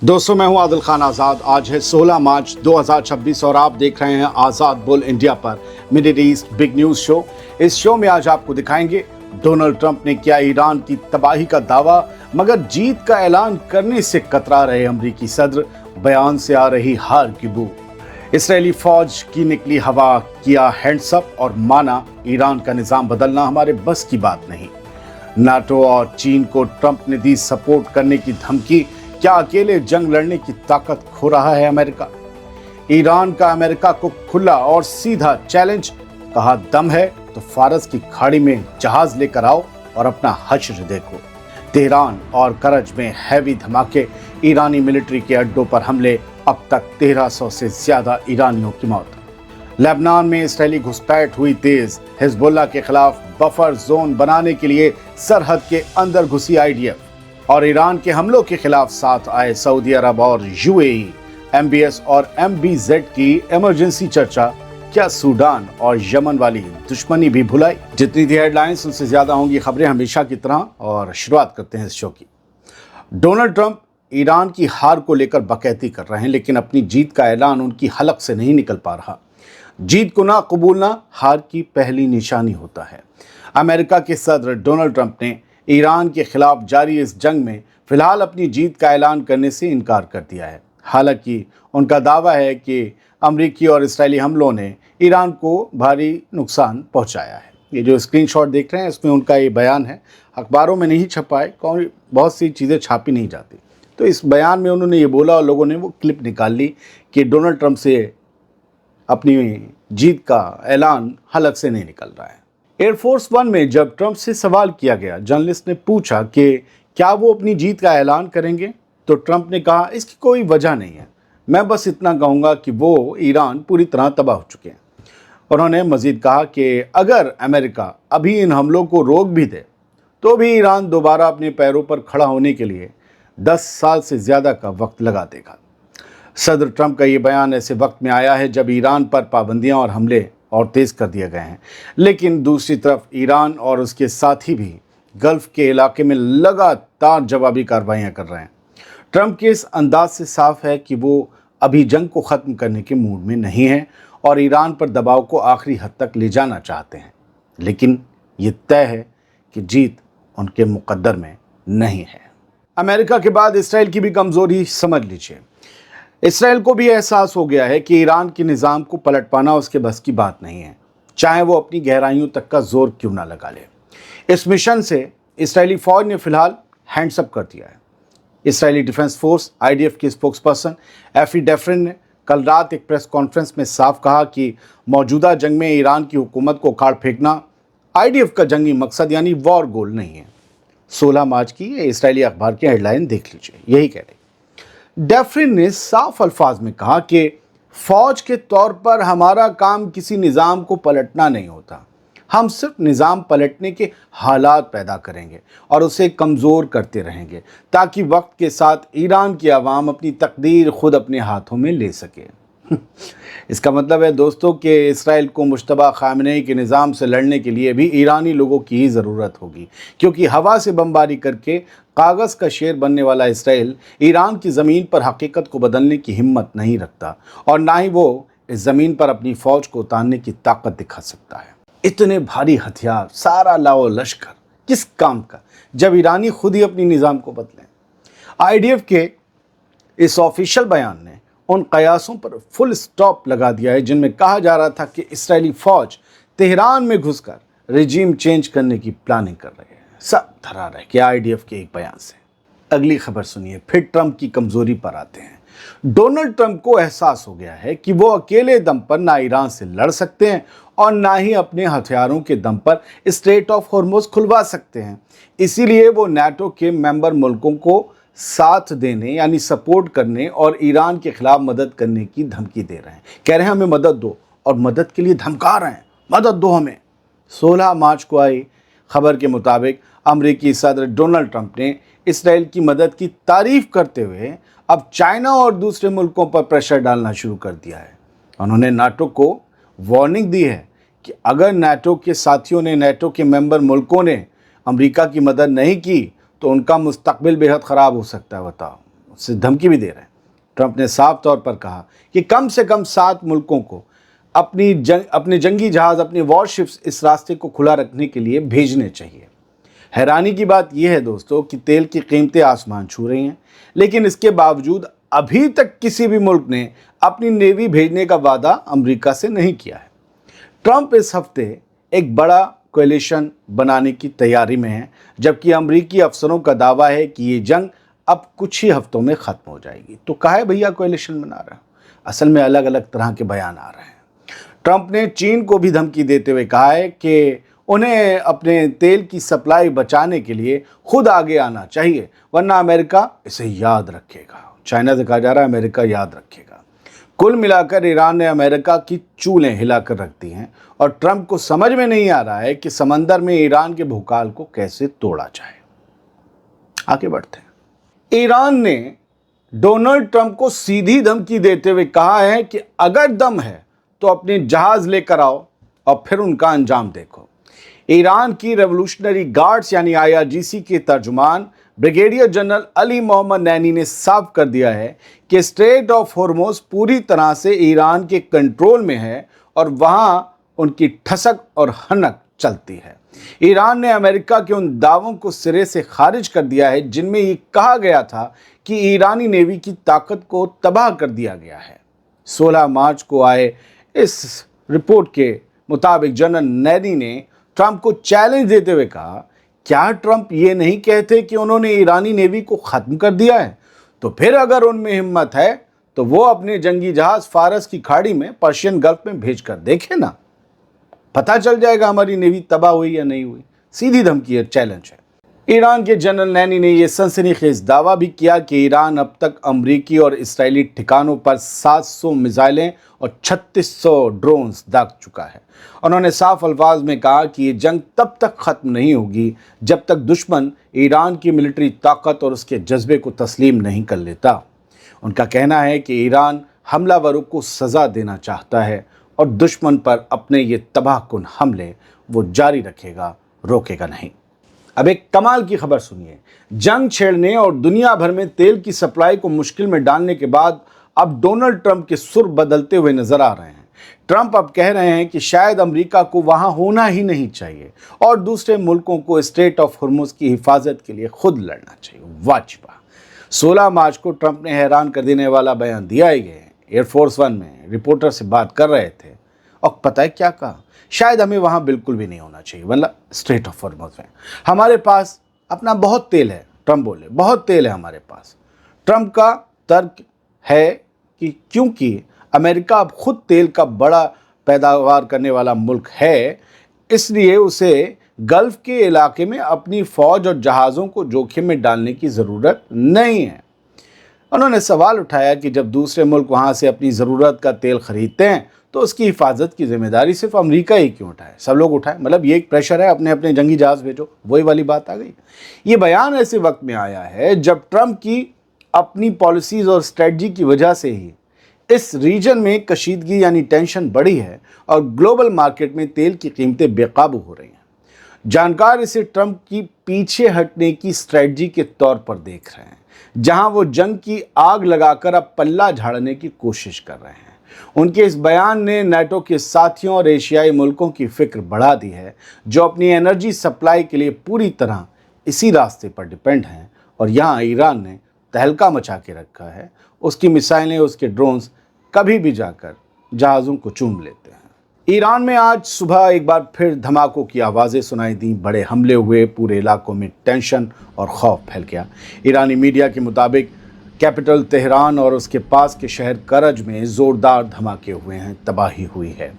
दोस्तों मैं हूं आदिल खान आज़ाद। आज है 16 मार्च 2026 और आप देख रहे हैं आज़ाद बुल इंडिया पर middle east big news show. इस शो में आज आपको दिखाएंगे डोनाल्ड ट्रंप ने किया ईरान की तबाही का दावा, मगर जीत का ऐलान करने से कतरा रहे अमरीकी सदर, बयान से आ रही हार की बू। इसराइली फौज की निकली हवा, किया हैंड्स अप और माना ईरान का निज़ाम बदलना हमारे बस की बात नहीं। नाटो और चीन को ट्रंप ने दी सपोर्ट करने की धमकी, क्या अकेले जंग लड़ने की ताकत खो रहा है अमेरिका? ईरान का अमेरिका को खुला और सीधा चैलेंज, कहा दम है तो फारस की खाड़ी में जहाज लेकर आओ और अपना हश्र देखो। तेहरान और करज में हैवी धमाके, ईरानी मिलिट्री के अड्डों पर हमले, अब तक 1300 से ज्यादा ईरानियों की मौत। लेबनान में इसराइली घुसपैठ हुई तेज, हिजबुल्लाह के खिलाफ बफर जोन बनाने के लिए सरहद के अंदर घुसी आईडीएफ। और ईरान के हमलों के खिलाफ साथ आए सऊदी अरब और यूएई। एमबीएस और एमबीजेड की इमरजेंसी चर्चा, क्या सूडान और यमन वाली दुश्मनी भी भुलाई? जितनी थी हेडलाइंस, उनसे ज्यादा होंगी खबरें हमेशा की तरह। और शुरुआत करते हैं इस शो की। डोनाल्ड ट्रंप ईरान की हार को लेकर बकैती कर रहे हैं, लेकिन अपनी जीत का ऐलान उनकी हलक से नहीं निकल पा रहा। जीत को ना कबूलना हार की पहली निशानी होता है। अमेरिका के सदर डोनाल्ड ट्रंप ने ईरान के खिलाफ जारी इस जंग में फिलहाल अपनी जीत का ऐलान करने से इनकार कर दिया है। हालांकि उनका दावा है कि अमरीकी और इसराइली हमलों ने ईरान को भारी नुकसान पहुंचाया है। ये जो स्क्रीनशॉट देख रहे हैं, इसमें उनका ये बयान है। अखबारों में नहीं छपा है, बहुत सी चीज़ें छापी नहीं जाती, तो इस बयान में उन्होंने ये बोला और लोगों ने वो क्लिप निकाल ली कि डोनाल्ड ट्रंप से अपनी जीत का ऐलान हलक से नहीं निकल रहा है। एयरफोर्स वन में जब ट्रंप से सवाल किया गया, जर्नलिस्ट ने पूछा कि क्या वो अपनी जीत का ऐलान करेंगे, तो ट्रंप ने कहा इसकी कोई वजह नहीं है, मैं बस इतना कहूँगा कि वो ईरान पूरी तरह तबाह हो चुके हैं। उन्होंने मजीद कहा कि अगर अमेरिका अभी इन हमलों को रोक भी दे तो भी ईरान दोबारा अपने पैरों पर खड़ा होने के लिए 10 साल से ज़्यादा का वक्त लगा देगा। सदर ट्रंप का ये बयान ऐसे वक्त में आया है जब ईरान पर पाबंदियां और हमले और तेज़ कर दिए गए हैं, लेकिन दूसरी तरफ ईरान और उसके साथी भी गल्फ़ के इलाके में लगातार जवाबी कार्रवाइयाँ कर रहे हैं। ट्रंप के इस अंदाज से साफ है कि वो अभी जंग को ख़त्म करने के मूड में नहीं है और ईरान पर दबाव को आखिरी हद तक ले जाना चाहते हैं, लेकिन ये तय है कि जीत उनके मुकद्दर में नहीं है। अमेरिका के बाद इसराइल की भी कमज़ोरी समझ लीजिए। इसराइल को भी एहसास हो गया है कि ईरान के निज़ाम को पलट पाना उसके बस की बात नहीं है, चाहे वो अपनी गहराइयों तक का जोर क्यों ना लगा ले। इस मिशन से इसराइली फ़ौज ने फिलहाल हैंड्स अप कर दिया है। इसराइली डिफेंस फोर्स आईडीएफ के स्पोक्सपर्सन एफी डेफरिन ने कल रात एक प्रेस कॉन्फ्रेंस में साफ कहा कि मौजूदा जंग में ईरान की हुकूमत को उखाड़ फेंकना आईडीएफ का जंगी मकसद यानी वॉर गोल नहीं है। 16 मार्च की इसराइली अखबार की हेडलाइन देख लीजिए, यही कह रही। डेफरिन ने साफ अल्फाज में कहा कि फौज के तौर पर हमारा काम किसी निज़ाम को पलटना नहीं होता, हम सिर्फ निज़ाम पलटने के हालात पैदा करेंगे और उसे कमज़ोर करते रहेंगे ताकि वक्त के साथ ईरान की आवाम अपनी तकदीर खुद अपने हाथों में ले सके। इसका मतलब है दोस्तों कि इसराइल को मुश्तबा खामनेई के निज़ाम से लड़ने के लिए भी ईरानी लोगों की ही ज़रूरत होगी, क्योंकि हवा से बमबारी करके कागज़ का शेर बनने वाला इसराइल ईरान की ज़मीन पर हकीकत को बदलने की हिम्मत नहीं रखता और ना ही वो इस ज़मीन पर अपनी फ़ौज को उतारने की ताकत दिखा सकता है। इतने भारी हथियार, सारा लाओ लश्कर किस काम का, जब ईरानी खुद ही अपनी निज़ाम को बदलें। आईडीएफ के इस ऑफिशियल बयान ने उन कयासों पर फुल स्टॉप लगा दिया है जिनमें कहा जा रहा था कि इसराइली फ़ौज तेहरान में घुसकर रिजीम चेंज करने की प्लानिंग कर रही है। सब धरा रह गया आईडीएफ के एक बयान से। अगली खबर सुनिए, फिर ट्रंप की कमज़ोरी पर आते हैं। डोनाल्ड ट्रंप को एहसास हो गया है कि वो अकेले दम पर ना ईरान से लड़ सकते हैं और ना ही अपने हथियारों के दम पर स्ट्रेट ऑफ हॉर्मुज़ खुलवा सकते हैं। इसीलिए वो नाटो के मेंबर मुल्कों को साथ देने यानी सपोर्ट करने और ईरान के खिलाफ मदद करने की धमकी दे रहे हैं। कह रहे हैं हमें मदद दो, और मदद के लिए धमका रहे हैं, मदद दो हमें। 16 मार्च को आई खबर के मुताबिक अमरीकी सदर डोनाल्ड ट्रंप ने इसराइल की मदद की तारीफ करते हुए अब चाइना और दूसरे मुल्कों पर प्रेशर डालना शुरू कर दिया है। उन्होंने नाटो को वार्निंग दी है कि अगर नाटो के साथियों ने, नाटो के मेंबर मुल्कों ने अमेरिका की मदद नहीं की तो उनका मुस्तकबिल बेहद ख़राब हो सकता है। बताओ, उससे धमकी भी दे रहे हैं। ट्रंप ने साफ तौर पर कहा कि कम से कम 7 मुल्कों को अपने जंगी जहाज, अपने वॉरशिप्स इस रास्ते को खुला रखने के लिए भेजने चाहिए। हैरानी की बात यह है दोस्तों कि तेल की कीमतें आसमान छू रही हैं, लेकिन इसके बावजूद अभी तक किसी भी मुल्क ने अपनी नेवी भेजने का वादा अमेरिका से नहीं किया है। ट्रंप इस हफ्ते एक बड़ा कोएलिशन बनाने की तैयारी में है, जबकि अमेरिकी अफसरों का दावा है कि ये जंग अब कुछ ही हफ्तों में ख़त्म हो जाएगी। तो काहे भैया कोएलिशन बना रहा है? असल में अलग अलग तरह के बयान आ रहे हैं। ट्रंप ने चीन को भी धमकी देते हुए कहा है कि उन्हें अपने तेल की सप्लाई बचाने के लिए खुद आगे आना चाहिए, वरना अमेरिका इसे याद रखेगा। चाइना से कहा जा रहा है अमेरिका याद रखेगा। कुल मिलाकर ईरान ने अमेरिका की चूलें हिलाकर रख दी हैं और ट्रंप को समझ में नहीं आ रहा है कि समंदर में ईरान के भूकाल को कैसे तोड़ा जाए। आगे बढ़ते हैं। ईरान ने डोनाल्ड ट्रंप को सीधी धमकी देते हुए कहा है कि अगर दम है तो अपने जहाज लेकर आओ और फिर उनका अंजाम देखो। ईरान की रेवोल्यूशनरी गार्ड्स यानी IRGC के तर्जुमान ब्रिगेडियर जनरल अली मोहम्मद नैनी ने साफ कर दिया है कि स्ट्रेट ऑफ हॉर्मुज़ पूरी तरह से ईरान के कंट्रोल में है और वहां उनकी ठसक और हनक चलती है। ईरान ने अमेरिका के उन दावों को सिरे से खारिज कर दिया है जिनमें ये कहा गया था कि ईरानी नेवी की ताकत को तबाह कर दिया गया है। 16 मार्च को आए इस रिपोर्ट के मुताबिक जनरल नैनी ने ट्रंप को चैलेंज देते हुए कहा, क्या ट्रंप ये नहीं कहते कि उन्होंने ईरानी नेवी को ख़त्म कर दिया है? तो फिर अगर उनमें हिम्मत है तो वो अपने जंगी जहाज़ फारस की खाड़ी में, पर्शियन गल्फ में भेज कर देखे ना, पता चल जाएगा हमारी नेवी तबाह हुई या नहीं हुई। सीधी धमकी है, चैलेंज है। ईरान के जनरल नैनी ने यह सनसनीखेज दावा भी किया कि ईरान अब तक अमरीकी और इसराइली ठिकानों पर 700 मिसाइलें और 3600 ड्रोन्स दाग चुका है। उन्होंने साफ अल्फाज में कहा कि ये जंग तब तक ख़त्म नहीं होगी जब तक दुश्मन ईरान की मिलिट्री ताकत और उसके जज्बे को तस्लीम नहीं कर लेता। उनका कहना है कि ईरान हमलावरों को सज़ा देना चाहता है और दुश्मन पर अपने ये तबाहकुन हमले वो जारी रखेगा, रोकेगा नहीं। अब एक कमाल की खबर सुनिए। जंग छेड़ने और दुनिया भर में तेल की सप्लाई को मुश्किल में डालने के बाद अब डोनाल्ड ट्रंप के सुर बदलते हुए नजर आ रहे हैं। ट्रंप अब कह रहे हैं कि शायद अमेरिका को वहां होना ही नहीं चाहिए और दूसरे मुल्कों को स्ट्रेट ऑफ हॉर्मुज़ की हिफाजत के लिए खुद लड़ना चाहिए। वाजिबा 16 मार्च को ट्रंप ने हैरान कर देने वाला बयान दिया ही है। एयरफोर्स 1 में रिपोर्टर से बात कर रहे थे और पता है क्या कहा, शायद हमें वहाँ बिल्कुल भी नहीं होना चाहिए, मतलब स्ट्रेट ऑफ हॉर्मुज़ में हमारे पास अपना बहुत तेल है। ट्रंप बोले बहुत तेल है हमारे पास। ट्रंप का तर्क है कि क्योंकि अमेरिका अब खुद तेल का बड़ा पैदावार करने वाला मुल्क है, इसलिए उसे गल्फ़ के इलाके में अपनी फ़ौज और जहाज़ों को जोखिम में डालने की ज़रूरत नहीं है। उन्होंने सवाल उठाया कि जब दूसरे मुल्क वहाँ से अपनी ज़रूरत का तेल ख़रीदते हैं तो उसकी हिफाजत की जिम्मेदारी सिर्फ अमेरिका ही क्यों उठाए, सब लोग उठाए। मतलब ये एक प्रेशर है, अपने अपने जंगी जहाज़ भेजो, वही वाली बात आ गई। ये बयान ऐसे वक्त में आया है जब ट्रंप की अपनी पॉलिसीज़ और स्ट्रेटजी की वजह से ही इस रीजन में कशीदगी यानी टेंशन बढ़ी है और ग्लोबल मार्केट में तेल की कीमतें बेकाबू हो रही हैं। जानकार इसे ट्रंप की पीछे हटने की स्ट्रेटजी के तौर पर देख रहे हैं, जहां वो जंग की आग लगाकर अब पल्ला झाड़ने की कोशिश कर रहे हैं। उनके इस बयान ने नाटो के साथियों और एशियाई मुल्कों की फिक्र बढ़ा दी है, जो अपनी एनर्जी सप्लाई के लिए पूरी तरह इसी रास्ते पर डिपेंड हैं और यहाँ ईरान ने तहलका मचा के रखा है। उसकी मिसाइलें, उसके ड्रोन्स कभी भी जाकर जहाज़ों को चूम लेते हैं। ईरान में आज सुबह एक बार फिर धमाकों की आवाज़ें सुनाई दी, बड़े हमले हुए, पूरे इलाकों में टेंशन और खौफ फैल गया। ईरानी मीडिया के मुताबिक कैपिटल तेहरान और उसके पास के शहर करज में ज़ोरदार धमाके हुए हैं, तबाही हुई है।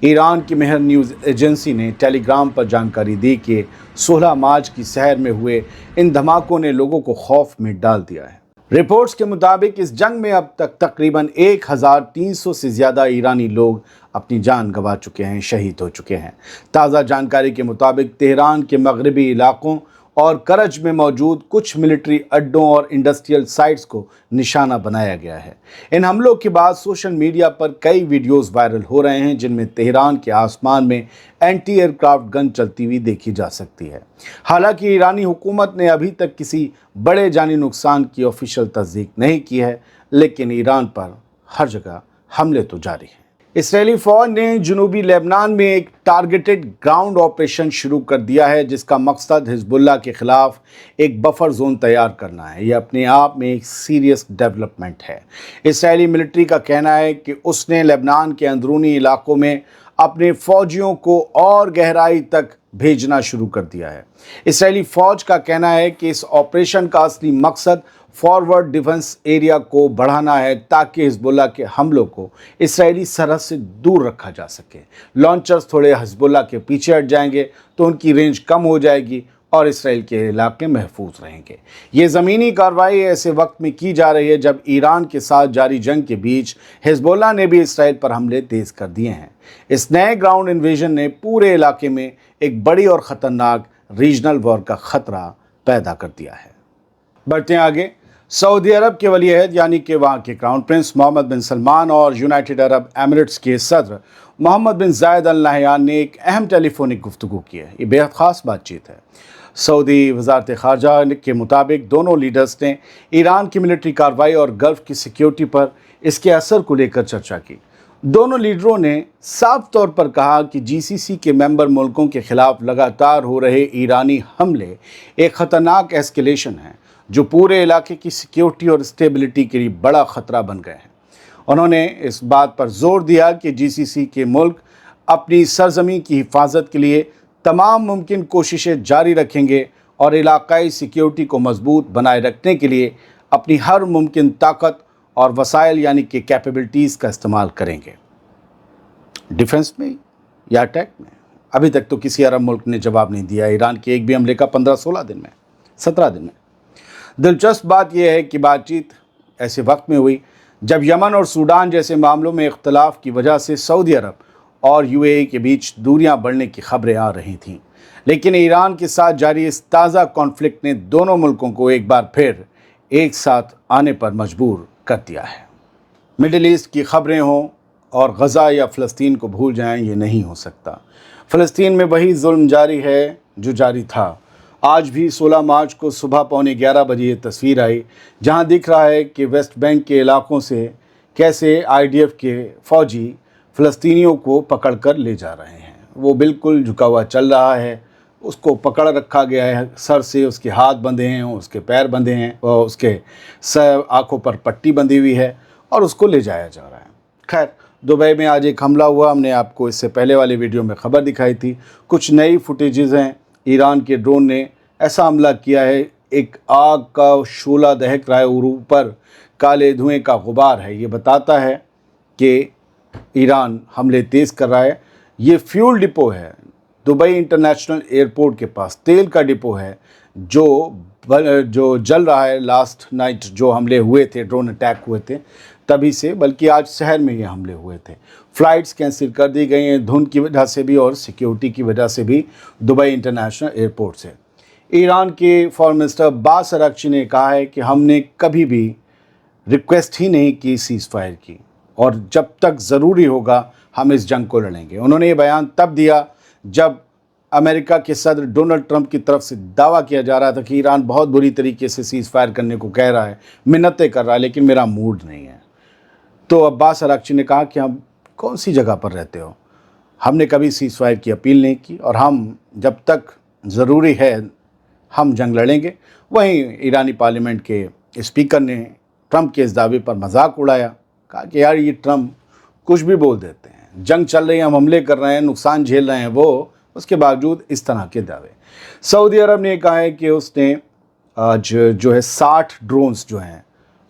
ईरान की मेहर न्यूज़ एजेंसी ने टेलीग्राम पर जानकारी दी कि 16 मार्च की शहर में हुए इन धमाकों ने लोगों को खौफ में डाल दिया है। रिपोर्ट्स के मुताबिक इस जंग में अब तक तकरीबन 1300 से ज़्यादा ईरानी लोग अपनी जान गंवा चुके हैं, शहीद हो चुके हैं। ताज़ा जानकारी के मुताबिक तेहरान के मगरबी इलाकों और करज में मौजूद कुछ मिलिट्री अड्डों और इंडस्ट्रियल साइट्स को निशाना बनाया गया है। इन हमलों के बाद सोशल मीडिया पर कई वीडियोस वायरल हो रहे हैं जिनमें तेहरान के आसमान में एंटी एयरक्राफ्ट गन चलती हुई देखी जा सकती है। हालांकि ईरानी हुकूमत ने अभी तक किसी बड़े जानी नुकसान की ऑफिशियल तस्दीक नहीं की है, लेकिन ईरान पर हर जगह हमले तो जारी हैं। इसराइली फौज ने जनूबी लेबनान में एक टारगेटेड ग्राउंड ऑपरेशन शुरू कर दिया है, जिसका मकसद हिजबुल्लाह के खिलाफ एक बफर जोन तैयार करना है। यह अपने आप में एक सीरियस डेवलपमेंट है। इसराइली मिलिट्री का कहना है कि उसने लेबनान के अंदरूनी इलाकों में अपने फौजियों को और गहराई तक भेजना शुरू कर दिया है। इसराइली फौज का कहना है कि इस ऑपरेशन का असली मकसद फॉरवर्ड डिफेंस एरिया को बढ़ाना है ताकि हिजबुल्लाह के हमलों को इसराइली सरहद से दूर रखा जा सके। लॉन्चर्स थोड़े हिजबुल्लाह के पीछे हट जाएंगे तो उनकी रेंज कम हो जाएगी और इसराइल के इलाके महफूज रहेंगे। ये ज़मीनी कार्रवाई ऐसे वक्त में की जा रही है जब ईरान के साथ जारी जंग के बीच हिजबुल्लाह ने भी इसराइल पर हमले तेज़ कर दिए हैं। इस नए ग्राउंड इन्वेजन ने पूरे इलाके में एक बड़ी और ख़तरनाक रीजनल वॉर का ख़तरा पैदा कर दिया है। बढ़ते हैं आगे। सऊदी अरब के वली अहद यानी कि वहाँ के क्राउन प्रिंस मोहम्मद बिन सलमान और यूनाइटेड अरब एमिरेट्स के सदर मोहम्मद बिन जायद अल नहयान ने एक अहम टेलीफोनिक गुफ्तगू की है। ये बेहद ख़ास बातचीत है। सऊदी वज़ारत ख़ारजा के मुताबिक दोनों लीडर्स ने ईरान की मिलिट्री कार्रवाई और गल्फ़ की सिक्योरिटी पर इसके असर को लेकर चर्चा की। दोनों लीडरों ने साफ तौर पर कहा कि जीसीसी के मेंबर मुल्कों के खिलाफ लगातार हो रहे ईरानी हमले एक ख़तरनाक एस्केलेशन है जो पूरे इलाके की सिक्योरिटी और स्टेबिलिटी के लिए बड़ा ख़तरा बन गए हैं। उन्होंने इस बात पर जोर दिया कि जीसीसी के मुल्क अपनी सरजमी की हिफाजत के लिए तमाम मुमकिन कोशिशें जारी रखेंगे और इलाकाई सिक्योरिटी को मजबूत बनाए रखने के लिए अपनी हर मुमकिन ताकत और वसाइल यानी कि कैपेबिलिटीज़ का इस्तेमाल करेंगे। डिफेंस में या अटैक में अभी तक तो किसी अरब मुल्क ने जवाब नहीं दिया ईरान के एक भी हमले का 15-16 दिन में, 17 दिन में। दिलचस्प बात यह है कि बातचीत ऐसे वक्त में हुई जब यमन और सूडान जैसे मामलों में इख्तलाफ की वजह से सऊदी अरब और यूएई के बीच दूरियां बढ़ने की खबरें आ रही थीं। लेकिन ईरान के साथ जारी इस ताज़ा कॉन्फ्लिक्ट ने दोनों मुल्कों को एक बार फिर एक साथ आने पर मजबूर कर दिया है। मिडिल ईस्ट की खबरें हों और गज़ा या फ़लस्तीन को भूल जाएं, ये नहीं हो सकता। फ़लस्तीन में वही जुल्म जारी है जो जारी था। आज भी 16 मार्च को सुबह 11:15 बजे ये तस्वीर आई जहां दिख रहा है कि वेस्ट बैंक के इलाकों से कैसे आईडीएफ के फ़ौजी फ़लस्तीनियों को पकड़ कर ले जा रहे हैं। वो बिल्कुल झुका हुआ चल रहा है, उसको पकड़ रखा गया है सर से, उसके हाथ बंधे हैं, उसके पैर बंधे हैं और उसके सर आँखों पर पट्टी बंधी हुई है और उसको ले जाया जा रहा है। खैर, दुबई में आज एक हमला हुआ। हमने आपको इससे पहले वाले वीडियो में ख़बर दिखाई थी। कुछ नई फुटेजेस हैं। ईरान के ड्रोन ने ऐसा हमला किया है, एक आग का शोला दहक रहा है और ऊपर काले धुएं का गुबार है। ये बताता है कि ईरान हमले तेज़ कर रहा है। ये फ्यूल डिपो है, दुबई इंटरनेशनल एयरपोर्ट के पास तेल का डिपो है जो जल रहा है। लास्ट नाइट जो हमले हुए थे, ड्रोन अटैक हुए थे तभी से, बल्कि आज शहर में ये हमले हुए थे। फ़्लाइट्स कैंसिल कर दी गई हैं धुंध की वजह से भी और सिक्योरिटी की वजह से भी दुबई इंटरनेशनल एयरपोर्ट से। ईरान के फॉरेन मिनिस्टर अब्बास अरागची ने कहा है कि हमने कभी भी रिक्वेस्ट ही नहीं की सीज़ फायर की और जब तक ज़रूरी होगा हम इस जंग को लड़ेंगे। उन्होंने ये बयान तब दिया जब अमेरिका के सदर डोनाल्ड ट्रंप की तरफ से दावा किया जा रहा था कि ईरान बहुत बुरी तरीके से सीज़ फायर करने को कह रहा है, मिन्नतें कर रहा है, लेकिन मेरा मूड नहीं है। तो अब्बास अरागची ने कहा कि हम कौन सी जगह पर रहते हो, हमने कभी सीज़ फायर की अपील नहीं की और हम जब तक ज़रूरी है हम जंग लड़ेंगे। वहीं ईरानी पार्लियामेंट के स्पीकर ने ट्रंप के इस दावे पर मजाक उड़ाया, कहा कि यार ये ट्रंप कुछ भी बोल देते हैं, जंग चल रही है, हम हमले कर रहे हैं, नुकसान झेल रहे हैं वो, उसके बावजूद इस तरह के दावे। सऊदी अरब ने कहा है कि उसने आज जो है 60 ड्रोन्स जो हैं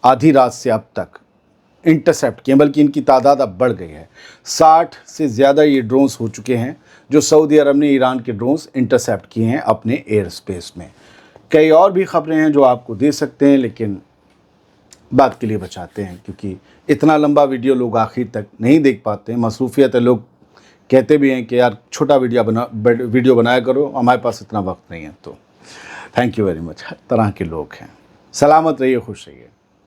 आधी रात से अब तक इंटरसेप्ट किए, बल्कि इनकी तादाद अब बढ़ गई है। 60 से ज़्यादा ये ड्रोन्स हो चुके हैं जो सऊदी अरब ने ईरान के ड्रोन्स इंटरसेप्ट किए हैं अपने एयर स्पेस में। कई और भी खबरें हैं जो आपको दे सकते हैं, लेकिन बात के लिए बचाते हैं क्योंकि इतना लंबा वीडियो लोग आखिर तक नहीं देख पाते हैं। मसरूफियत है, लोग कहते भी हैं कि यार छोटा वीडियो बनाया करो, हमारे पास इतना वक्त नहीं है। तो थैंक यू वेरी मच। हर तरह के लोग हैं। सलामत रहिए, खुश रहिए।